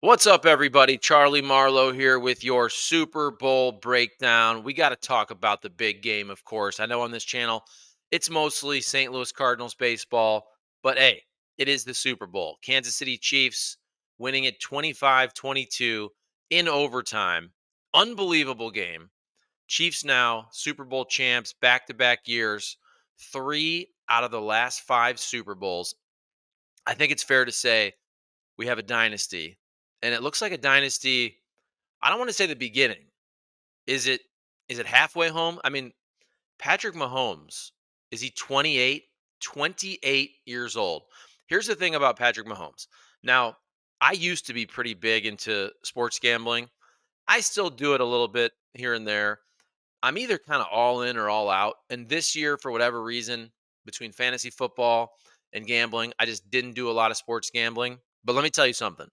What's up, everybody? Charlie Marlow here with your Super Bowl breakdown. We got to talk about the big game, of course. I know on this channel, it's mostly St. Louis Cardinals baseball, but hey, it is the Super Bowl. Kansas City Chiefs winning it 25-22 in overtime. Unbelievable game. Chiefs now Super Bowl champs, back to back years, 3 out of the last 5 Super Bowls. I think it's fair to say we have a dynasty, and it looks like a dynasty. I don't want to say the beginning. Is it is it halfway home? I mean, Patrick Mahomes, is he 28? 28 years old. Here's the thing about Patrick Mahomes. Now, I used to be pretty big into sports gambling. I still do it a little bit here and there. I'm either kind of all in or all out. And this year, for whatever reason, between fantasy football and gambling, I just didn't do a lot of sports gambling. But let me tell you something.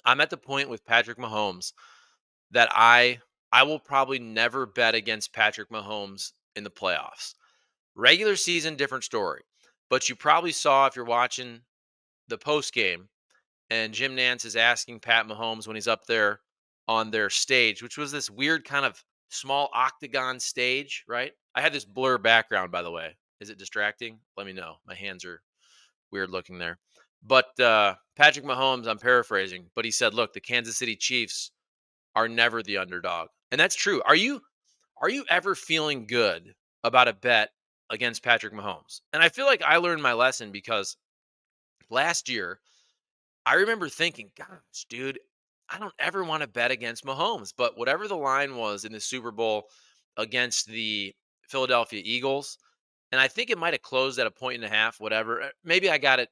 I'm at the point with Patrick Mahomes that I will probably never bet against Patrick Mahomes in the playoffs. Regular season, different story. But you probably saw if you're watching the post game and Jim Nance is asking Pat Mahomes when he's up there on their stage, which was this weird kind of small octagon stage, right? I had this blur background, by the way. Is it distracting? Let me know. My hands are weird looking there. But Patrick Mahomes, I'm paraphrasing, but he said, "Look, the Kansas City Chiefs are never the underdog," and that's true. Are you ever feeling good about a bet against Patrick Mahomes? And I feel like I learned my lesson because last year I remember thinking, "Gosh, dude, I don't ever want to bet against Mahomes." But whatever the line was in the Super Bowl against the Philadelphia Eagles, and I think it might have closed at a point and a half, whatever. Maybe I got it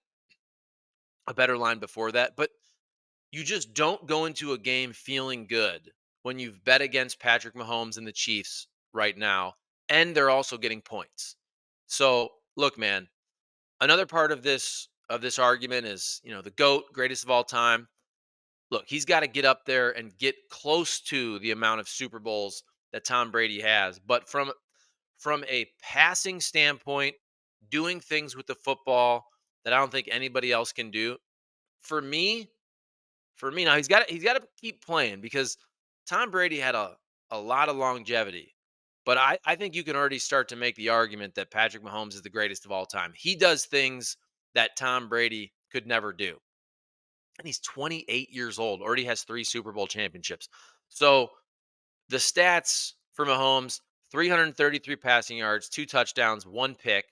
a better line before that, but you just don't go into a game feeling good when you've bet against Patrick Mahomes and the Chiefs right now, and they're also getting points. So, look, man, another part of this argument is, the GOAT, greatest of all time. Look, he's got to get up there and get close to the amount of Super Bowls that Tom Brady has. But from a passing standpoint, doing things with the football that I don't think anybody else can do. For me, now he's got to keep playing because Tom Brady had a lot of longevity. But I think you can already start to make the argument that Patrick Mahomes is the greatest of all time. He does things that Tom Brady could never do. And he's 28 years old, already has 3 Super Bowl championships. So the stats for Mahomes: 333 passing yards, 2 touchdowns, 1 pick,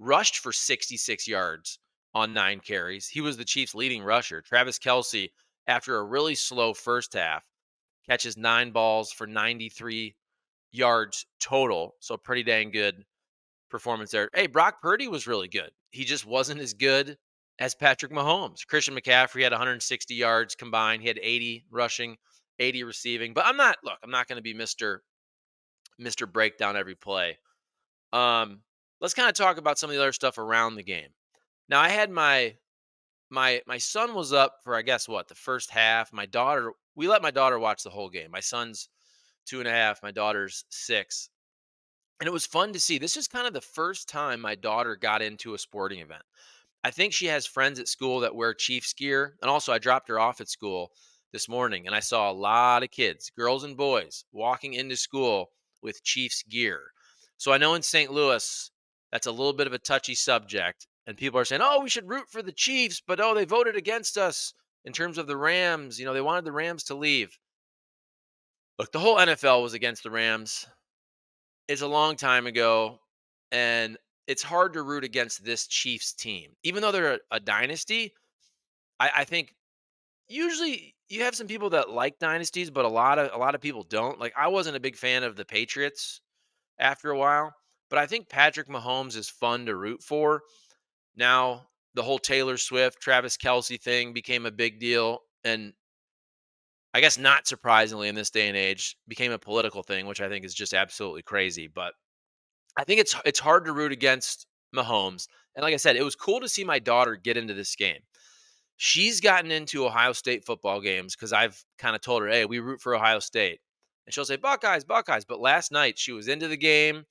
rushed for 66 yards on 9 carries. He was the Chiefs' leading rusher. Travis Kelce, after a really slow first half, catches 9 balls for 93 yards total. So pretty dang good performance there. Hey, Brock Purdy was really good. He just wasn't as good as Patrick Mahomes. Christian McCaffrey had 160 yards combined. He had 80 rushing, 80 receiving. But I'm not going to be Mr. Breakdown every play. Let's kind of talk about some of the other stuff around the game. Now, I had my son was up for, I guess, what, the first half. We let my daughter watch the whole game. My son's 2.5, my daughter's 6. And it was fun to see. This is kind of the first time my daughter got into a sporting event. I think she has friends at school that wear Chiefs gear. And also, I dropped her off at school this morning and I saw a lot of kids, girls and boys, walking into school with Chiefs gear. So I know in St. Louis, that's a little bit of a touchy subject. And people are saying, "Oh, we should root for the Chiefs, but oh, they voted against us in terms of the Rams. They wanted the Rams to leave." Look, the whole NFL was against the Rams. It's a long time ago, and it's hard to root against this Chiefs team. Even though they're a dynasty, I think usually you have some people that like dynasties, but a lot of people don't. Like, I wasn't a big fan of the Patriots after a while, but I think Patrick Mahomes is fun to root for. Now, the whole Taylor Swift, Travis Kelce thing became a big deal, and I guess not surprisingly in this day and age, became a political thing, which I think is just absolutely crazy. But I think it's hard to root against Mahomes. And like I said, it was cool to see my daughter get into this game. She's gotten into Ohio State football games because I've kind of told her, "Hey, we root for Ohio State." And she'll say, "Buckeyes, Buckeyes." But last night she was into the game.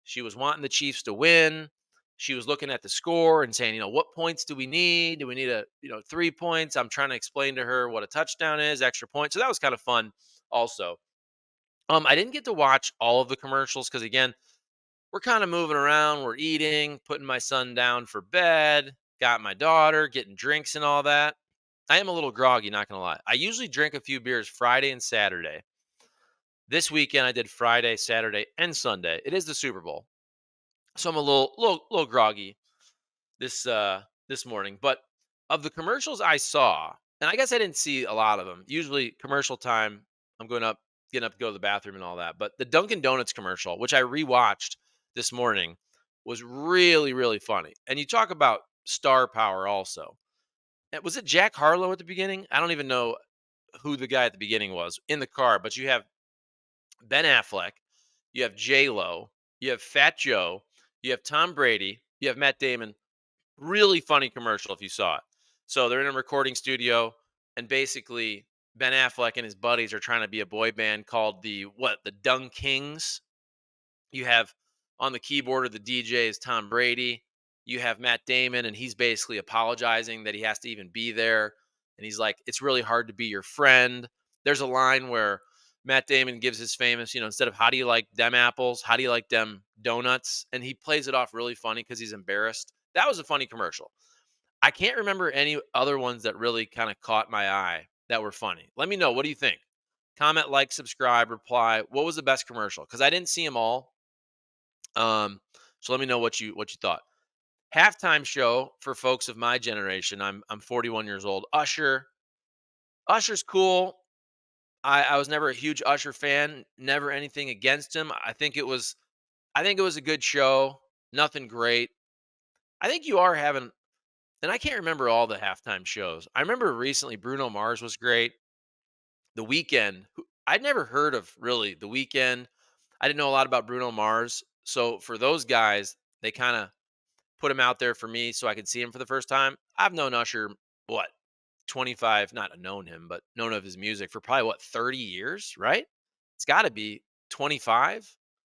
She was wanting the Chiefs to win. she was looking at the score and saying, what points do we need? Do we need 3 points? I'm trying to explain to her what a touchdown is, extra point. So that was kind of fun also. I didn't get to watch all of the commercials because again, we're kind of moving around, we're eating, putting my son down for bed, got my daughter, getting drinks and all that. I am a little groggy, not gonna lie. I usually drink a few beers Friday and Saturday. This weekend I did Friday, Saturday, and Sunday. It is the Super Bowl. So I'm a little groggy this morning. But of the commercials I saw, and I guess I didn't see a lot of them. Usually commercial time, I'm getting up to go to the bathroom and all that. But the Dunkin' Donuts commercial, which I rewatched this morning, was really, really funny. And you talk about star power also. Was it Jack Harlow at the beginning? I don't even know who the guy at the beginning was in the car, but you have Ben Affleck, you have J Lo, you have Fat Joe, you have Tom Brady, you have Matt Damon. Really funny commercial if you saw it. So they're in a recording studio, and basically Ben Affleck and his buddies are trying to be a boy band called the Dung Kings. You have on the keyboard of the DJ is Tom Brady. You have Matt Damon, and he's basically apologizing that he has to even be there. And he's like, it's really hard to be your friend. There's a line where Matt Damon gives his famous, instead of how do you like them apples, how do you like them donuts? And he plays it off really funny because he's embarrassed. That was a funny commercial. I can't remember any other ones that really kind of caught my eye that were funny. Let me know. What do you think? Comment, like, subscribe, reply. What was the best commercial? Because I didn't see them all. So let me know what you thought. Halftime show for folks of my generation. I'm 41 years old. Usher's cool. I was never a huge Usher fan. Never anything against him. I think it was a good show. Nothing great. I think you are having, and I can't remember all the halftime shows. I remember recently Bruno Mars was great. The Weekend. I'd never heard of really The Weekend. I didn't know a lot about Bruno Mars. So for those guys, they kind of put him out there for me so I could see him for the first time. I've known Usher, what, 25, not known him, but known of his music for probably what, 30 years, right? It's got to be 25,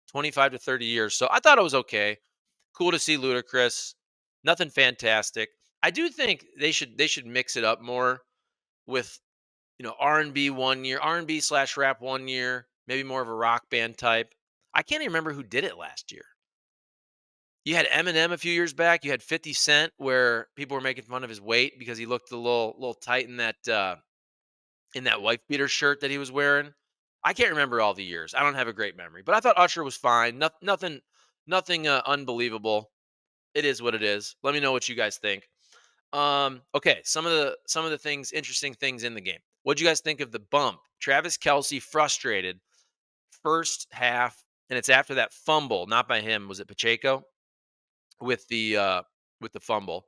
25 to 30 years. So I thought it was okay. Cool to see Ludacris. Nothing fantastic. I do think they should mix it up more with, R&B one year, R&B slash rap one year, maybe more of a rock band type. I can't even remember who did it last year. You had Eminem a few years back. You had 50 Cent, where people were making fun of his weight because he looked a little tight in that wife beater shirt that he was wearing. I can't remember all the years. I don't have a great memory, but I thought Usher was fine. Nothing unbelievable. It is what it is. Let me know what you guys think. Okay, some of the things, interesting things in the game. What'd you guys think of the bump? Travis Kelce frustrated first half, and it's after that fumble, not by him. Was it Pacheco? with the fumble.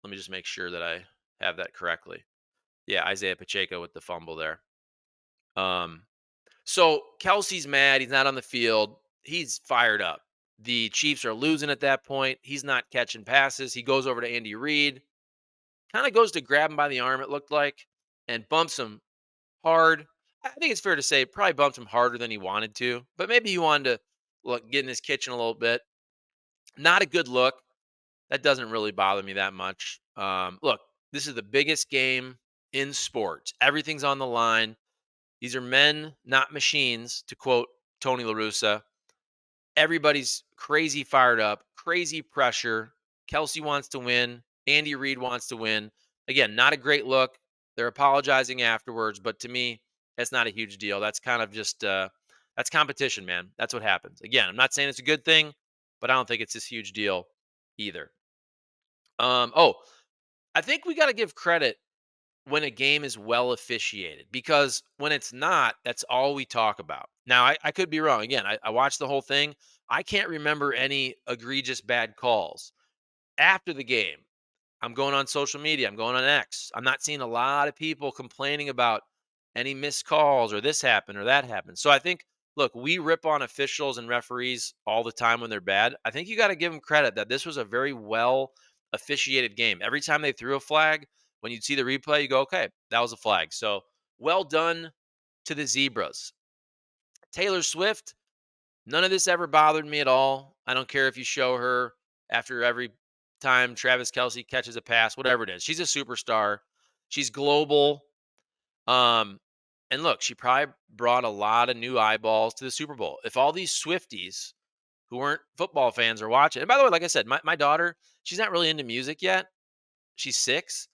Let me just make sure that I have that correctly. Yeah, Isaiah Pacheco with the fumble there. Um, so Kelsey's mad. He's not on the field. He's fired up. The Chiefs are losing at that point. He's not catching passes. He goes over to Andy Reid, kind of goes to grab him by the arm, it looked like, and bumps him hard. I think it's fair to say probably bumped him harder than he wanted to, but maybe he wanted to get in his kitchen a little bit. Not a good look. That doesn't really bother me that much. Look, this is the biggest game in sports. Everything's on the line. These are men, not machines, to quote Tony La Russa. Everybody's crazy fired up, crazy pressure. Kelsey wants to win. Andy Reid wants to win. Again, not a great look. They're apologizing afterwards, but to me, that's not a huge deal. That's kind of just that's competition, man. That's what happens. Again, I'm not saying it's a good thing, but I don't think it's this huge deal either. Oh, I think we got to give credit when a game is well officiated, because when it's not, that's all we talk about. Now, I could be wrong. Again, I watched the whole thing. I can't remember any egregious bad calls after the game. I'm going on social media. I'm going on X. I'm not seeing a lot of people complaining about any missed calls or this happened or that happened. So I think, look, we rip on officials and referees all the time when they're bad. I think you got to give them credit that this was a very well officiated game. Every time they threw a flag, when you'd see the replay, you go, okay, that was a flag. So well done to the Zebras. Taylor Swift, none of this ever bothered me at all. I don't care if you show her after every time Travis Kelce catches a pass, whatever it is. She's a superstar. She's global. Um, and look, she probably brought a lot of new eyeballs to the Super Bowl. If all these Swifties who weren't football fans are watching, and by the way, like I said, my daughter, she's not really into music yet. She's 6.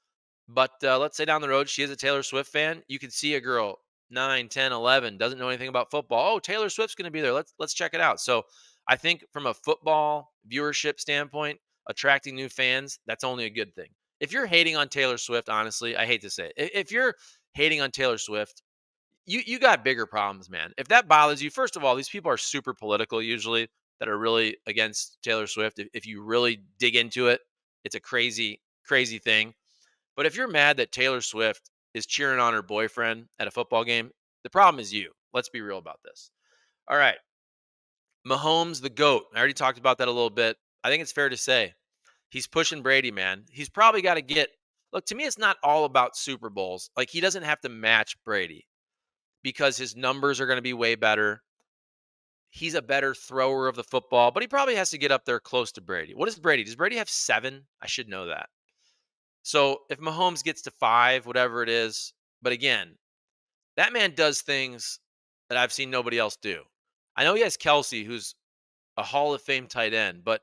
But let's say down the road, she is a Taylor Swift fan. You could see a girl 9, 10, 11 doesn't know anything about football. Oh, Taylor Swift's going to be there. Let's check it out. So I think from a football viewership standpoint, attracting new fans, that's only a good thing. If you're hating on Taylor Swift, honestly, I hate to say it. If you're hating on Taylor Swift, you got bigger problems, man. If that bothers you, first of all, these people are super political usually that are really against Taylor Swift. If you really dig into it, it's a crazy, crazy thing. But if you're mad that Taylor Swift is cheering on her boyfriend at a football game, the problem is you. Let's be real about this. All right. Mahomes, the GOAT. I already talked about that a little bit. I think it's fair to say he's pushing Brady, man. He's probably got to get. Look, to me, it's not all about Super Bowls. Like, he doesn't have to match Brady because his numbers are going to be way better. He's a better thrower of the football, but he probably has to get up there close to Brady. What is Brady? Does Brady have 7? I should know that. So if Mahomes gets to 5, whatever it is, but again, that man does things that I've seen nobody else do. I know he has Kelce, who's a Hall of Fame tight end, but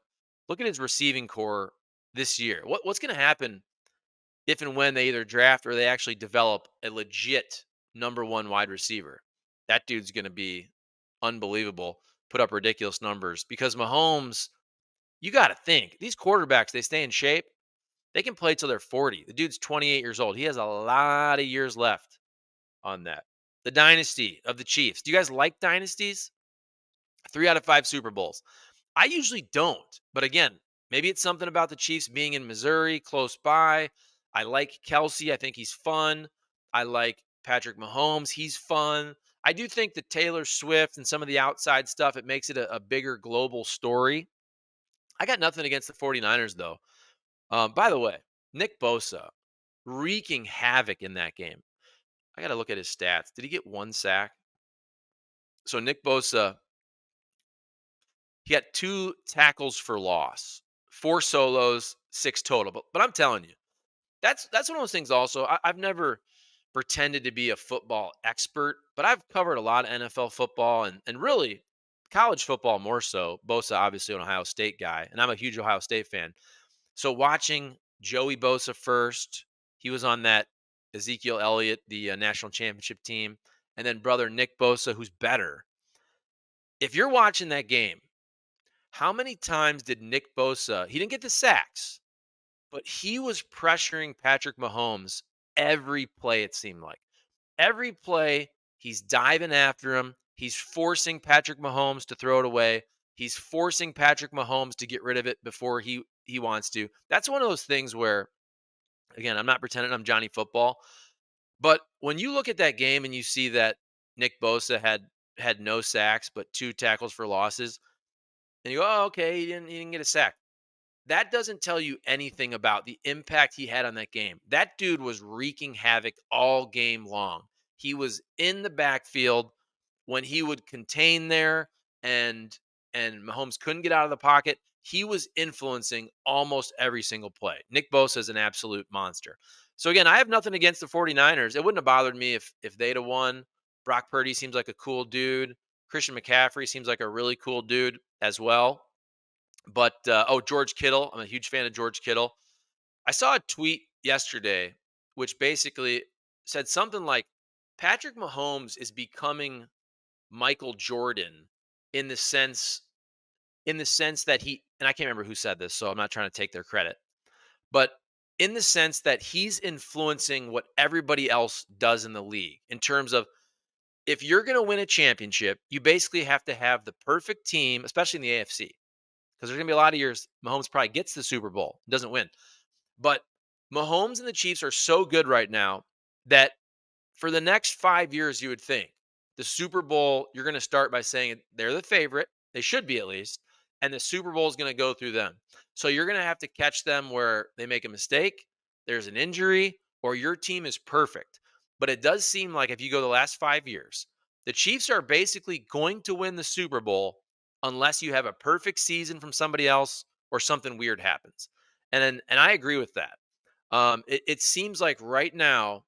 look at his receiving core this year. What's going to happen if and when they either draft or they actually develop a legit number 1 wide receiver? That dude's going to be unbelievable, put up ridiculous numbers because Mahomes, you got to think, these quarterbacks, they stay in shape. They can play till they're 40. The dude's 28 years old. He has a lot of years left on that. The dynasty of the Chiefs. Do you guys like dynasties? 3 out of 5 Super Bowls. I usually don't. But again, maybe it's something about the Chiefs being in Missouri, close by. I like Kelce. I think he's fun. I like Patrick Mahomes. He's fun. I do think that Taylor Swift and some of the outside stuff, it makes it a bigger global story. I got nothing against the 49ers, though. By the way, Nick Bosa wreaking havoc in that game. I got to look at his stats. Did he get 1 sack? So Nick Bosa, he got 2 tackles for loss, 4 solos, 6 total. But I'm telling you, that's one of those things. Also, I've never pretended to be a football expert, but I've covered a lot of NFL football and really college football more so. Bosa, obviously, an Ohio State guy, and I'm a huge Ohio State fan. So watching Joey Bosa first, he was on that Ezekiel Elliott, the national championship team, and then brother Nick Bosa, who's better. If you're watching that game, how many times did Nick Bosa? He didn't get the sacks, but he was pressuring Patrick Mahomes every play. It seemed like every play he's diving after him. He's forcing Patrick Mahomes to throw it away. He's forcing Patrick Mahomes to get rid of it before he wants to. That's one of those things where, again, I'm not pretending I'm Johnny Football, but when you look at that game and you see that Nick Bosa had no sacks but 2 tackles for losses, and you go, "Oh, okay, he didn't get a sack." That doesn't tell you anything about the impact he had on that game. That dude was wreaking havoc all game long. He was in the backfield when he would contain there and Mahomes couldn't get out of the pocket. He was influencing almost every single play. Nick Bosa is an absolute monster. So again, I have nothing against the 49ers. It wouldn't have bothered me if they'd have won. Brock Purdy seems like a cool dude. Christian McCaffrey seems like a really cool dude as well. But George Kittle, I'm a huge fan of George Kittle. I saw a tweet yesterday which basically said something like Patrick Mahomes is becoming Michael Jordan in the sense that he, and I can't remember who said this, so I'm not trying to take their credit, but in the sense that he's influencing what everybody else does in the league in terms of, if you're going to win a championship, you basically have to have the perfect team, especially in the AFC, because there's going to be a lot of years Mahomes probably gets the Super Bowl, doesn't win. But Mahomes and the Chiefs are so good right now that for the next 5 years, you would think the Super Bowl, you're going to start by saying they're the favorite. They should be, at least. And the Super Bowl is going to go through them. So you're going to have to catch them where they make a mistake, there's an injury, or your team is perfect. But it does seem like if you go the last 5 years, the Chiefs are basically going to win the Super Bowl unless you have a perfect season from somebody else or something weird happens. And I agree with that. It seems like right now,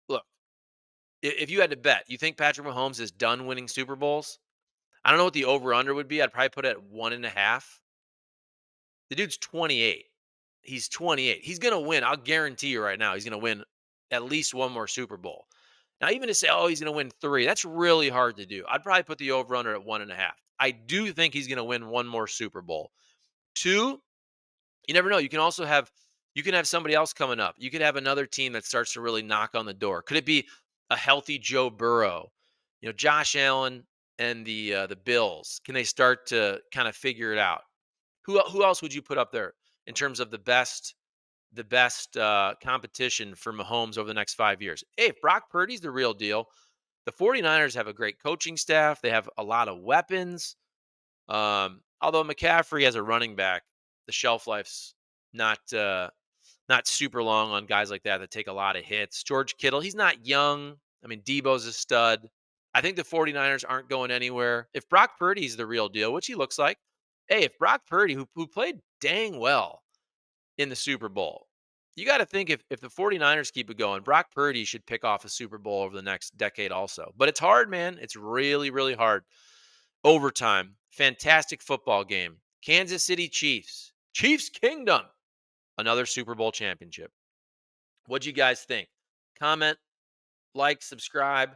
look, if you had to bet, you think Patrick Mahomes is done winning Super Bowls? I don't know what the over under would be. I'd probably put it at 1.5. The dude's 28. He's 28. He's gonna win. I'll guarantee you right now, he's gonna win at least one more Super Bowl. Now, even to say, oh, he's gonna win three, that's really hard to do. I'd probably put the over under at 1.5. I do think he's gonna win one more Super Bowl. Two, you never know. You can have somebody else coming up. You could have another team that starts to really knock on the door. Could it be a healthy Joe Burrow? Josh Allen and the Bills. Can they start to kind of figure it out? Who else would you put up there in terms of the best competition for Mahomes over the next 5 years? Hey, if Brock Purdy's the real deal, the 49ers have a great coaching staff. They have a lot of weapons. Although McCaffrey as a running back, the shelf life's not super long on guys like that take a lot of hits. George Kittle, he's not young. I mean, Debo's a stud. I think the 49ers aren't going anywhere. If Brock Purdy's the real deal, which he looks like, hey, if Brock Purdy, who played dang well in the Super Bowl, you got to think if the 49ers keep it going, Brock Purdy should pick off a Super Bowl over the next decade also. But it's hard, man. It's really, really hard. Overtime, fantastic football game. Kansas City Chiefs, Chiefs Kingdom, another Super Bowl championship. What'd you guys think? Comment, like, subscribe,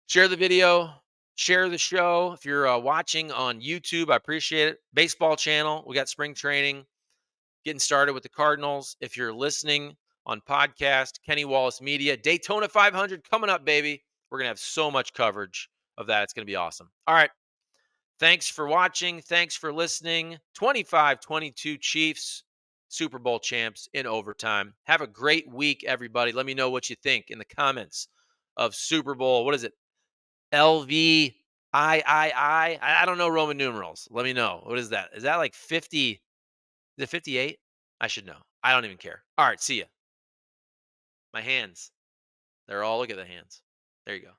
share the video, share the show. If you're watching on YouTube, I appreciate it. Baseball channel, we got spring training getting started with the Cardinals. If you're listening on podcast, Kenny Wallace Media, Daytona 500 coming up, baby. We're going to have so much coverage of that. It's going to be awesome. All right. Thanks for watching. Thanks for listening. 25-22 Chiefs, Super Bowl champs in overtime. Have a great week, everybody. Let me know what you think in the comments of Super Bowl. What is it? LVIII. I don't know Roman numerals. Let me know. What is that? Is that like 50? Is it 58? I should know. I don't even care. All right. See ya. My hands. Look at the hands. There you go.